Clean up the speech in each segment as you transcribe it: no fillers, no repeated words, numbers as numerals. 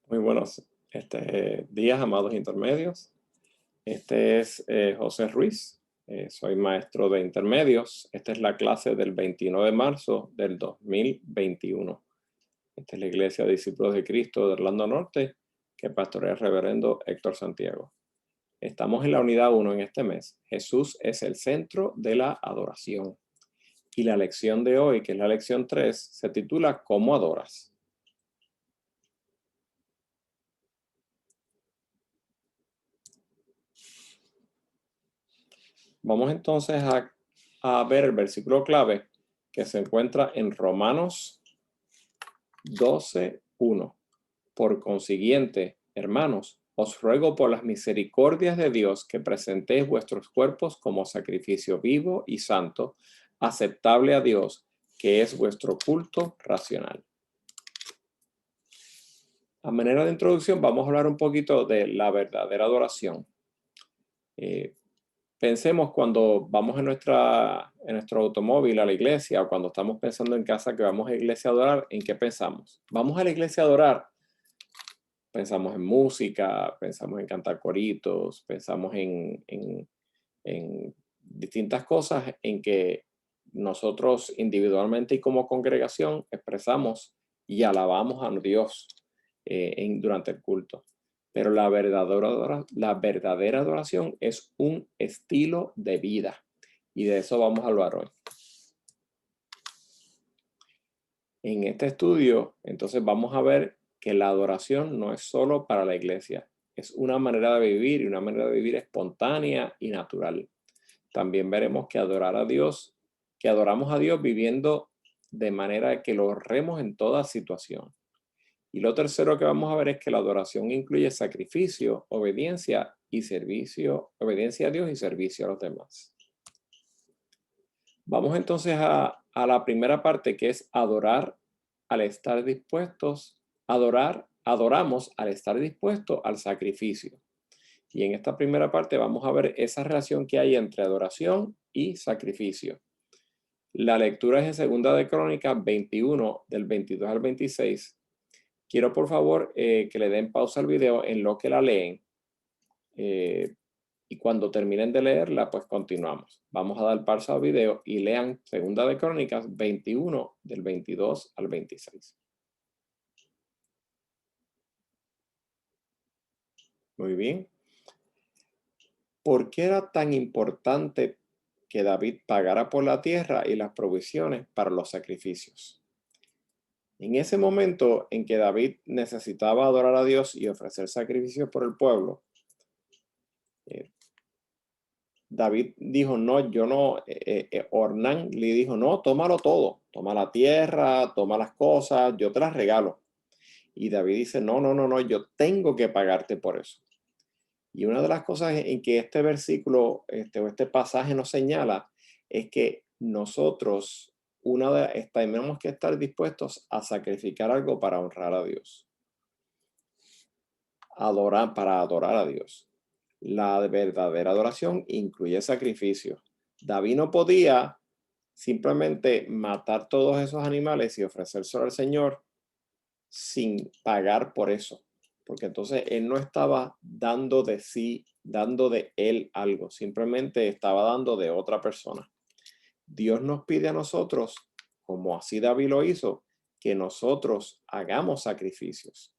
Muy buenos días, amados intermedios. Este es José Ruiz. Soy maestro de intermedios. Esta es la clase del 29 de marzo del 2021. Esta es la Iglesia de Discípulos de Cristo de Orlando Norte, que pastorea el reverendo Héctor Santiago. Estamos en la unidad 1 en este mes. Jesús es el centro de la adoración. Y la lección de hoy, que es la lección 3, se titula ¿Cómo adoras? Vamos entonces a ver el versículo clave que se encuentra en Romanos 12:1. Por consiguiente, hermanos, os ruego por las misericordias de Dios que presentéis vuestros cuerpos como sacrificio vivo y santo, aceptable a Dios, que es vuestro culto racional. A manera de introducción, vamos a hablar un poquito de la verdadera adoración. Pensemos cuando vamos en nuestro automóvil a la iglesia o cuando estamos pensando en casa que vamos a la iglesia a adorar, ¿en qué pensamos? Vamos a la iglesia a adorar, pensamos en música, pensamos en cantar coritos, pensamos en distintas cosas en que nosotros individualmente y como congregación expresamos y alabamos a Dios durante el culto. Pero la verdadera adoración es un estilo de vida. Y de eso vamos a hablar hoy. En este estudio, entonces vamos a ver que la adoración no es solo para la iglesia. Es una manera de vivir y una manera de vivir espontánea y natural. También veremos que adoramos a Dios viviendo de manera que lo honremos en toda situación. Y lo tercero que vamos a ver es que la adoración incluye sacrificio, obediencia y servicio, obediencia a Dios y servicio a los demás. Vamos entonces a la primera parte, que es adorar al estar dispuestos, adoramos al estar dispuesto al sacrificio. Y en esta primera parte vamos a ver esa relación que hay entre adoración y sacrificio. La lectura es en 2 de Crónicas 21, del 22 al 26. Quiero por favor que le den pausa al video en lo que la leen y cuando terminen de leerla pues continuamos. Vamos a dar pausa al video y lean 2 de Crónicas 21 del 22 al 26. Muy bien. ¿Por qué era tan importante que David pagara por la tierra y las provisiones para los sacrificios? En ese momento en que David necesitaba adorar a Dios y ofrecer sacrificios por el pueblo, eh, David dijo, no, yo no, Ornán le dijo, no, tómalo todo, toma la tierra, toma las cosas, yo te las regalo. Y David dice, no, no, no, no, yo tengo que pagarte por eso. Y una de las cosas en que este versículo o este pasaje nos señala es que nosotros tenemos que estar dispuestos a sacrificar algo para honrar a Dios, para adorar a Dios. La verdadera adoración incluye sacrificio. David no podía simplemente matar todos esos animales y ofrecérselo al Señor sin pagar por eso, porque entonces él no estaba dando de sí, dando de él algo, simplemente estaba dando de otra persona. Dios nos pide a nosotros, como así David lo hizo, que nosotros hagamos sacrificios.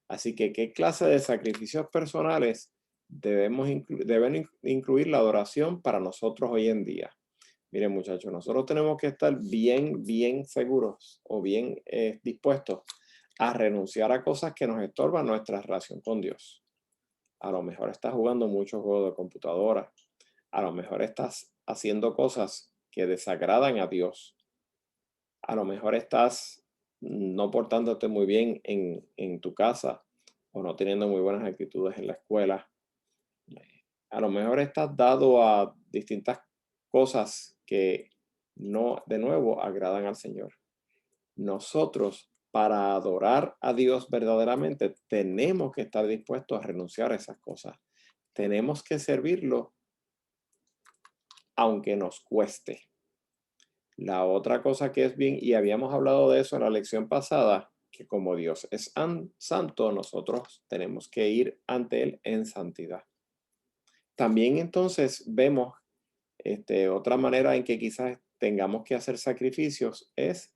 Así que, ¿qué clase de sacrificios personales deben incluir la adoración para nosotros hoy en día? Miren, muchachos, nosotros tenemos que estar bien seguros o bien dispuestos a renunciar a cosas que nos estorban nuestra relación con Dios. A lo mejor estás jugando muchos juegos de computadora. A lo mejor estás haciendo cosas que desagradan a Dios. A lo mejor estás no portándote muy bien en tu casa o no teniendo muy buenas actitudes en la escuela. A lo mejor estás dado a distintas cosas que no, de nuevo, agradan al Señor. Nosotros, para adorar a Dios verdaderamente, tenemos que estar dispuestos a renunciar a esas cosas. Tenemos que servirlo aunque nos cueste. La otra cosa que es bien, y habíamos hablado de eso en la lección pasada, que como Dios es santo, nosotros tenemos que ir ante Él en santidad. También entonces vemos otra manera en que quizás tengamos que hacer sacrificios es,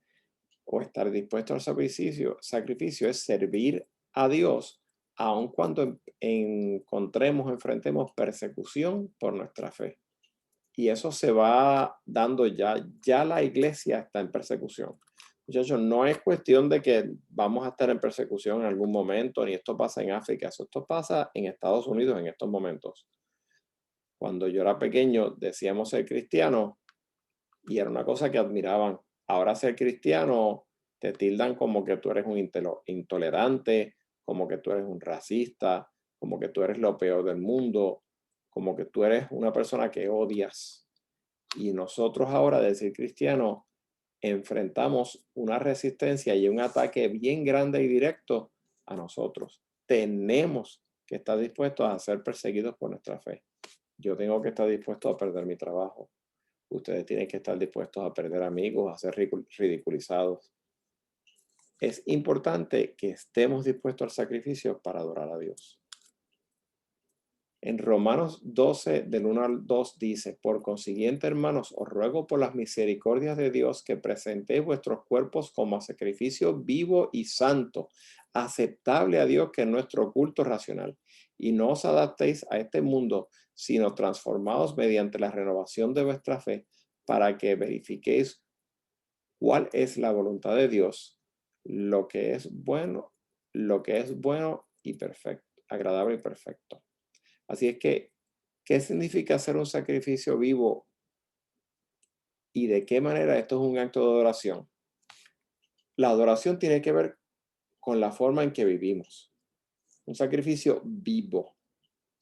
o estar dispuesto al sacrificio es servir a Dios, aun cuando enfrentemos persecución por nuestra fe. Y eso se va dando ya la iglesia está en persecución. Muchachos, no es cuestión de que vamos a estar en persecución en algún momento, ni esto pasa en África, esto pasa en Estados Unidos en estos momentos. Cuando yo era pequeño decíamos ser cristiano y era una cosa que admiraban. Ahora ser cristiano te tildan como que tú eres un intolerante, como que tú eres un racista, como que tú eres lo peor del mundo, como que tú eres una persona que odias. Y nosotros ahora, decir cristiano, enfrentamos una resistencia y un ataque bien grande y directo a nosotros. Tenemos que estar dispuestos a ser perseguidos por nuestra fe. Yo tengo que estar dispuesto a perder mi trabajo. Ustedes tienen que estar dispuestos a perder amigos, a ser ridiculizados. Es importante que estemos dispuestos al sacrificio para adorar a Dios. En Romanos 12, del 1 al 2 dice, por consiguiente, hermanos, os ruego por las misericordias de Dios que presentéis vuestros cuerpos como sacrificio vivo y santo, aceptable a Dios, que es nuestro culto racional. Y no os adaptéis a este mundo, sino transformaos mediante la renovación de vuestra fe, para que verifiquéis cuál es la voluntad de Dios, lo que es bueno y perfecto, agradable y perfecto. Así es que, ¿qué significa hacer un sacrificio vivo y de qué manera esto es un acto de adoración? La adoración tiene que ver con la forma en que vivimos. Un sacrificio vivo.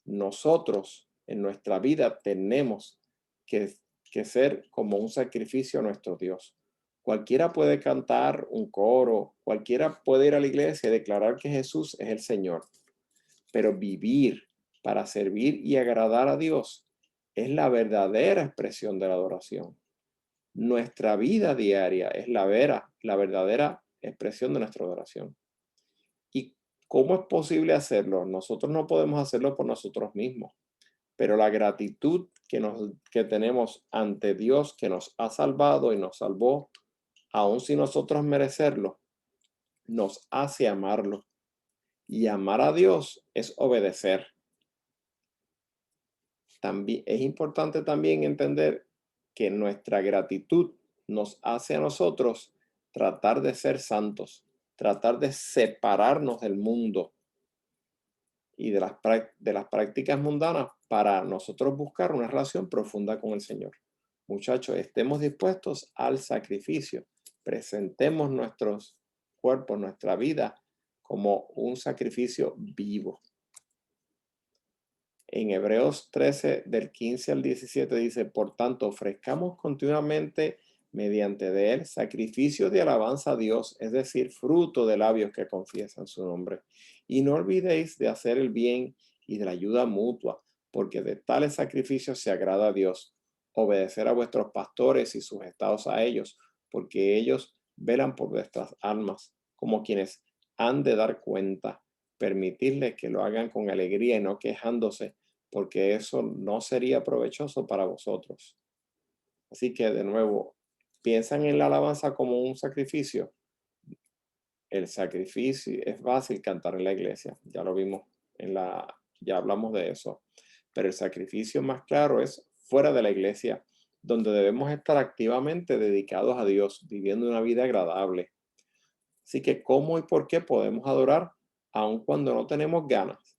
Nosotros en nuestra vida tenemos que ser como un sacrificio a nuestro Dios. Cualquiera puede cantar un coro, cualquiera puede ir a la iglesia y declarar que Jesús es el Señor, pero vivir para servir y agradar a Dios es la verdadera expresión de la adoración. Nuestra vida diaria es la verdadera expresión de nuestra adoración. ¿Y cómo es posible hacerlo? Nosotros no podemos hacerlo por nosotros mismos, pero la gratitud que tenemos ante Dios, que nos ha salvado y nos salvó, aun sin nosotros merecerlo, nos hace amarlo. Y amar a Dios es obedecer. También es importante también entender que nuestra gratitud nos hace a nosotros tratar de ser santos, tratar de separarnos del mundo y de las prácticas mundanas para nosotros buscar una relación profunda con el Señor. Muchachos, estemos dispuestos al sacrificio. Presentemos nuestros cuerpos, nuestra vida como un sacrificio vivo. En Hebreos 13, del 15 al 17 dice, por tanto, ofrezcamos continuamente mediante de él sacrificio de alabanza a Dios, es decir, fruto de labios que confiesan su nombre. Y no olvidéis de hacer el bien y de la ayuda mutua, porque de tales sacrificios se agrada a Dios. Obedecer a vuestros pastores y sujetaos a ellos, porque ellos velan por vuestras almas, como quienes han de dar cuenta. Permitirles que lo hagan con alegría y no quejándose, porque eso no sería provechoso para vosotros. Así que de nuevo, piensan en la alabanza como un sacrificio. El sacrificio es fácil cantar en la iglesia, ya lo vimos ya hablamos de eso, pero el sacrificio más claro es fuera de la iglesia, donde debemos estar activamente dedicados a Dios, viviendo una vida agradable. Así que, ¿cómo y por qué podemos adorar aun cuando no tenemos ganas?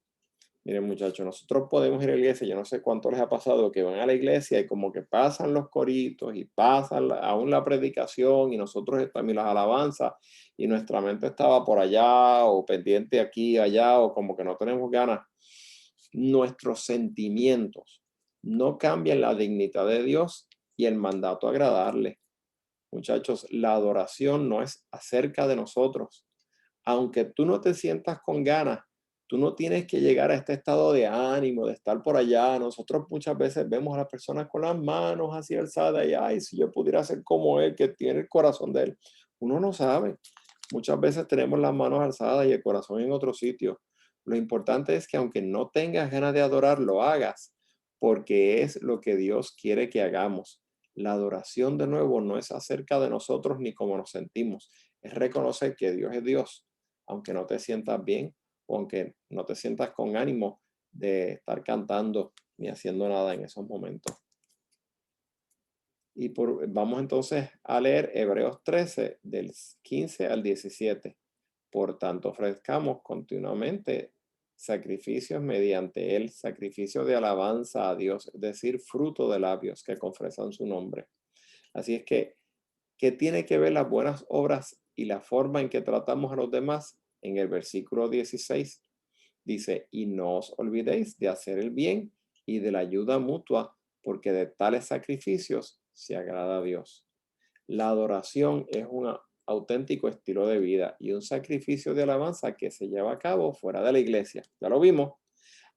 Miren, muchachos, nosotros podemos ir a la iglesia, yo no sé cuánto les ha pasado que van a la iglesia y como que pasan los coritos y pasan aún la predicación y nosotros también las alabanzas y nuestra mente estaba por allá o pendiente aquí, allá o como que no tenemos ganas. Nuestros sentimientos no cambian la dignidad de Dios y el mandato a agradarle. Muchachos, la adoración no es acerca de nosotros. Aunque tú no te sientas con ganas, tú no tienes que llegar a este estado de ánimo, de estar por allá. Nosotros muchas veces vemos a las personas con las manos así alzadas y, ay, si yo pudiera ser como él, que tiene el corazón de él. Uno no sabe. Muchas veces tenemos las manos alzadas y el corazón en otro sitio. Lo importante es que aunque no tengas ganas de adorar, lo hagas, porque es lo que Dios quiere que hagamos. La adoración, de nuevo, no es acerca de nosotros ni cómo nos sentimos, es reconocer que Dios es Dios, aunque no te sientas bien o aunque no te sientas con ánimo de estar cantando ni haciendo nada en esos momentos. Vamos entonces a leer Hebreos 13, del 15 al 17. Por tanto, ofrezcamos continuamente sacrificios mediante él, sacrificio de alabanza a Dios, es decir, fruto de labios que confesan su nombre. Así es que, ¿qué tiene que ver las buenas obras y la forma en que tratamos a los demás? En el versículo 16 dice, y no os olvidéis de hacer el bien y de la ayuda mutua, porque de tales sacrificios se agrada a Dios. La adoración es un auténtico estilo de vida y un sacrificio de alabanza que se lleva a cabo fuera de la iglesia. Ya lo vimos.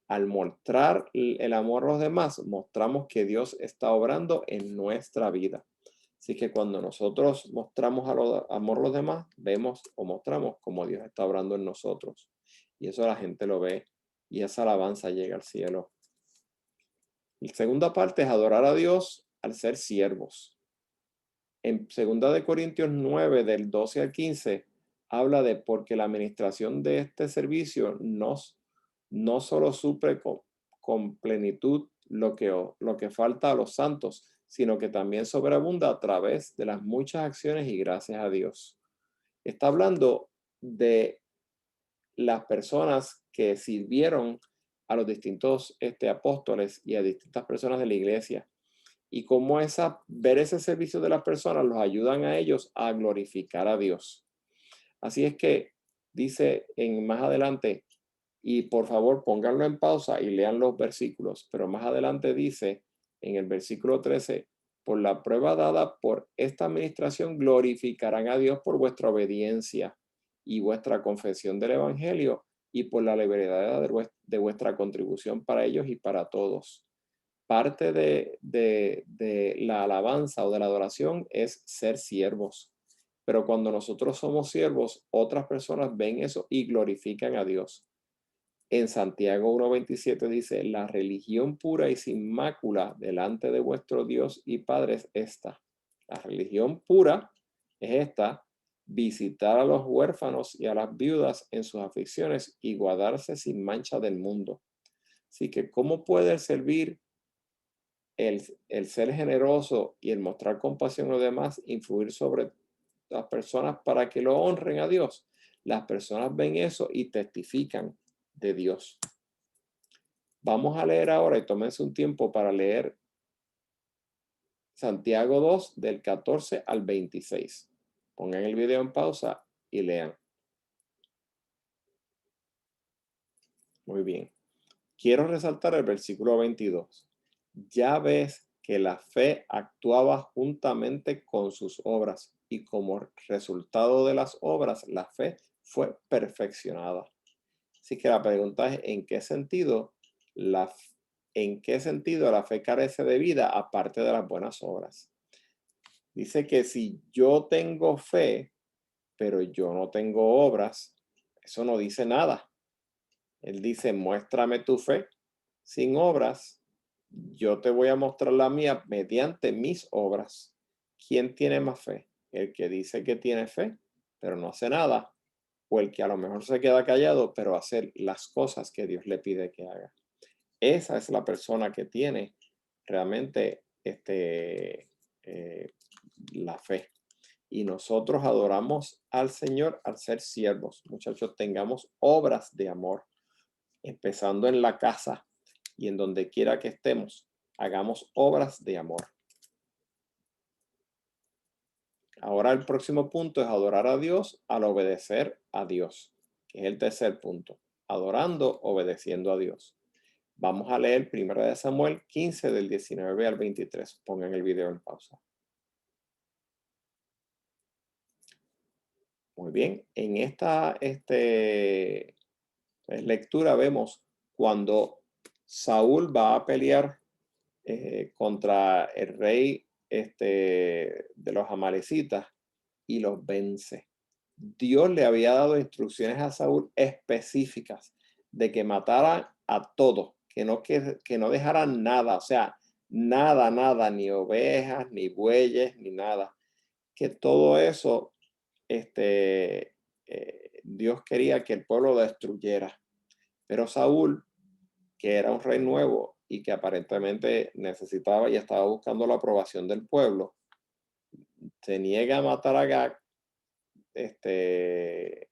Al mostrar el amor a los demás, mostramos que Dios está obrando en nuestra vida. Así que cuando nosotros mostramos amor a los demás, vemos o mostramos cómo Dios está obrando en nosotros. Y eso la gente lo ve y esa alabanza llega al cielo. La segunda parte es adorar a Dios al ser siervos. En 2 Corintios 9, del 12 al 15, habla de porque la administración de este servicio no solo suple con plenitud lo que falta a los santos, sino que también sobreabunda a través de las muchas acciones y gracias a Dios. Está hablando de las personas que sirvieron a los distintos apóstoles y a distintas personas de la iglesia y cómo ver ese servicio de las personas los ayudan a ellos a glorificar a Dios. Así es que dice más adelante, y por favor pónganlo en pausa y lean los versículos, pero más adelante dice en el versículo 13, por la prueba dada por esta administración glorificarán a Dios por vuestra obediencia y vuestra confesión del Evangelio y por la liberalidad de vuestra contribución para ellos y para todos. Parte de la alabanza o de la adoración es ser siervos. Pero cuando nosotros somos siervos, otras personas ven eso y glorifican a Dios. En Santiago 1:27 dice, la religión pura y sin mácula delante de vuestro Dios y Padre es esta. La religión pura es esta, visitar a los huérfanos y a las viudas en sus aflicciones y guardarse sin mancha del mundo. Así que, ¿cómo puede servir el ser generoso y el mostrar compasión a los demás influir sobre las personas para que lo honren a Dios? Las personas ven eso y testifican de Dios. Vamos a leer ahora y tómense un tiempo para leer Santiago 2 del 14 al 26. Pongan el video en pausa y lean. Muy bien. Quiero resaltar el versículo 22. Ya ves que la fe actuaba juntamente con sus obras y como resultado de las obras la fe fue perfeccionada. Así que la pregunta es, ¿en qué sentido la fe carece de vida aparte de las buenas obras? Dice que si yo tengo fe, pero yo no tengo obras, eso no dice nada. Él dice, muéstrame tu fe sin obras, yo te voy a mostrar la mía mediante mis obras. ¿Quién tiene más fe? El que dice que tiene fe, pero no hace nada, o el que a lo mejor se queda callado, pero hace las cosas que Dios le pide que haga. Esa es la persona que tiene realmente la fe. Y nosotros adoramos al Señor al ser siervos. Muchachos, tengamos obras de amor, empezando en la casa y en donde quiera que estemos, hagamos obras de amor. Ahora el próximo punto es adorar a Dios al obedecer a Dios, que es el tercer punto, adorando, obedeciendo a Dios. Vamos a leer 1 Samuel 15 del 19 al 23. Pongan el video en pausa. Muy bien, en esta lectura vemos cuando Saúl va a pelear contra el rey de los amalecitas y los vence. Dios le había dado instrucciones a Saúl específicas de que matara a todos, que no dejaran nada, o sea, nada, nada, ni ovejas, ni bueyes, ni nada. Que todo eso, Dios quería que el pueblo lo destruyera. Pero Saúl, que era un rey nuevo y que aparentemente necesitaba y estaba buscando la aprobación del pueblo, se niega a matar a Agag, este,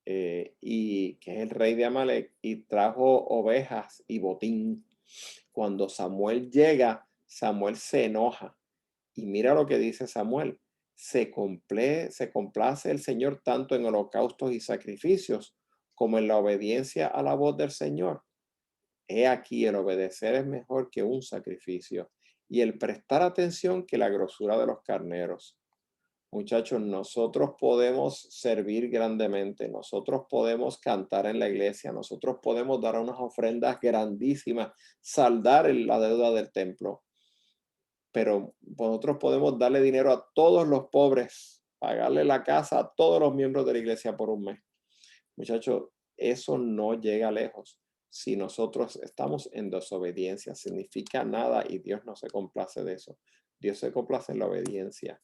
y que es el rey de Amalek, y trajo ovejas y botín. Cuando Samuel llega, Samuel se enoja. Y mira lo que dice Samuel. Se complace el Señor tanto en holocaustos y sacrificios como en la obediencia a la voz del Señor. He aquí, el obedecer es mejor que un sacrificio y el prestar atención que la grosura de los carneros. Muchachos, nosotros podemos servir grandemente, nosotros podemos cantar en la iglesia, nosotros podemos dar unas ofrendas grandísimas, saldar la deuda del templo, pero nosotros podemos darle dinero a todos los pobres, pagarle la casa a todos los miembros de la iglesia por un mes. Muchachos, eso no llega lejos. Si nosotros estamos en desobediencia, significa nada y Dios no se complace de eso. Dios se complace en la obediencia.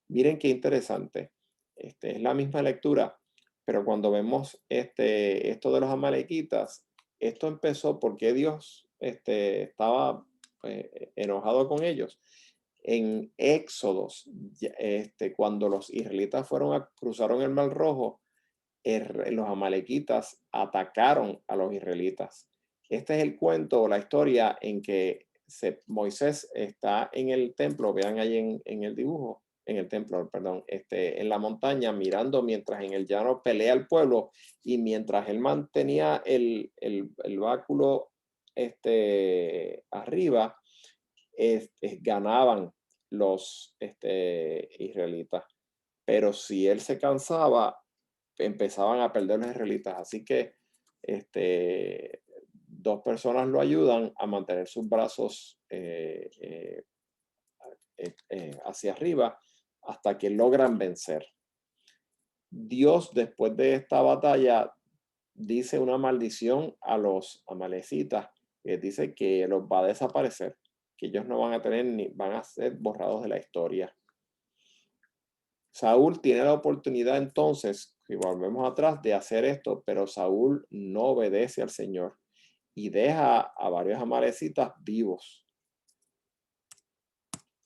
Miren qué interesante. Es la misma lectura, pero cuando vemos esto de los amalequitas, esto empezó porque Dios estaba enojado con ellos. En Éxodos, cuando los israelitas cruzaron el Mar Rojo, los amalequitas atacaron a los israelitas. Este es el cuento o la historia en que Moisés está en el templo, vean ahí en el dibujo, en el templo, perdón, en la montaña mirando mientras en el llano pelea el pueblo y mientras él mantenía el báculo arriba, ganaban los israelitas. Pero si él se cansaba, empezaban a perder los israelitas. Así que dos personas lo ayudan a mantener sus brazos hacia arriba hasta que logran vencer. Dios, después de esta batalla, dice una maldición a los amalecitas, que dice que los va a desaparecer, que ellos no van a tener ni van a ser borrados de la historia. Saúl tiene la oportunidad entonces, si volvemos atrás, de hacer esto, pero Saúl no obedece al Señor y deja a varios amalecitas vivos.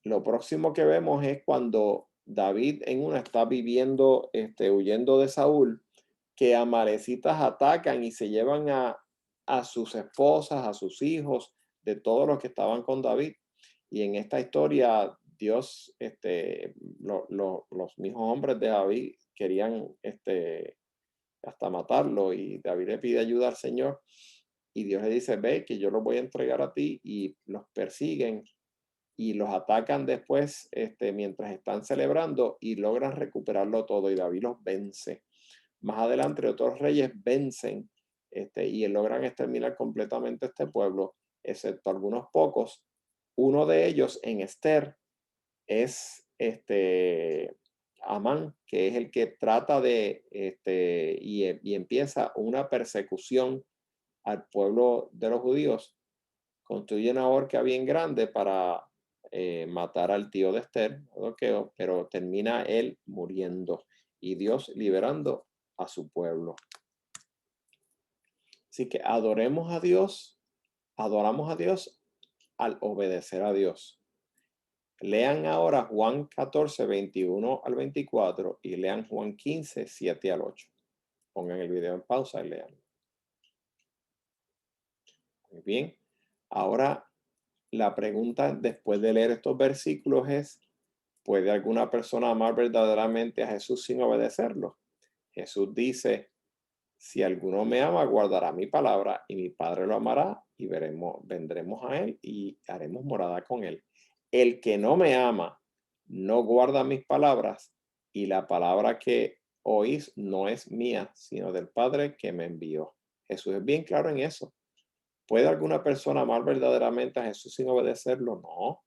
Lo próximo que vemos es cuando David en una está viviendo, huyendo de Saúl, que amalecitas atacan y se llevan a sus esposas, a sus hijos, de todos los que estaban con David. Y en esta historia, Dios, los mismos hombres de David querían hasta matarlo y David le pide ayuda al Señor y Dios le dice, ve que yo los voy a entregar a ti y los persiguen y los atacan después mientras están celebrando y logran recuperarlo todo y David los vence. Más adelante otros reyes vencen y logran exterminar completamente este pueblo, excepto algunos pocos. Uno de ellos en Esther es Amán, que es el que trata de y empieza una persecución al pueblo de los judíos. Construye una horca bien grande para matar al tío de Esther, pero termina él muriendo y Dios liberando a su pueblo. Así que adoramos a Dios al obedecer a Dios. Lean ahora Juan 14, 21 al 24 y lean Juan 15, 7 al 8. Pongan el video en pausa y lean. Muy bien. Ahora la pregunta después de leer estos versículos es, ¿puede alguna persona amar verdaderamente a Jesús sin obedecerlo? Jesús dice, si alguno me ama, guardará mi palabra y mi Padre lo amará y vendremos a él y haremos morada con él. El que no me ama, no guarda mis palabras y la palabra que oís no es mía, sino del Padre que me envió. Jesús es bien claro en eso. ¿Puede alguna persona amar verdaderamente a Jesús sin obedecerlo? No.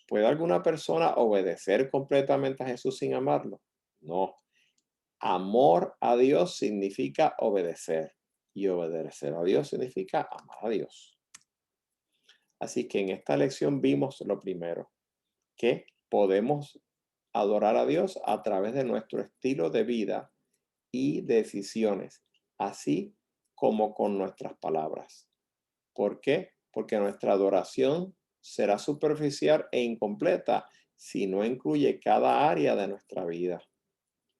¿Puede alguna persona obedecer completamente a Jesús sin amarlo? No. Amor a Dios significa obedecer y obedecer a Dios significa amar a Dios. Así que en esta lección vimos lo primero, que podemos adorar a Dios a través de nuestro estilo de vida y decisiones, así como con nuestras palabras. ¿Por qué? Porque nuestra adoración será superficial e incompleta si no incluye cada área de nuestra vida.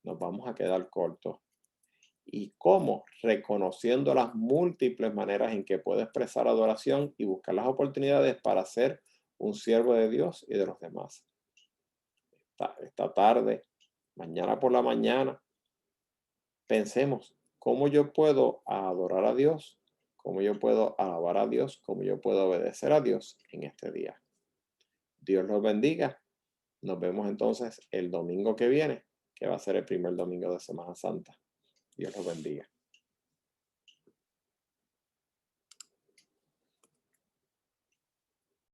Nos vamos a quedar cortos. ¿Y cómo? Reconociendo las múltiples maneras en que puedo expresar adoración y buscar las oportunidades para ser un siervo de Dios y de los demás. Esta tarde, mañana por la mañana, pensemos cómo yo puedo adorar a Dios, cómo yo puedo alabar a Dios, cómo yo puedo obedecer a Dios en este día. Dios los bendiga. Nos vemos entonces el domingo que viene, que va a ser el primer domingo de Semana Santa. Dios los bendiga.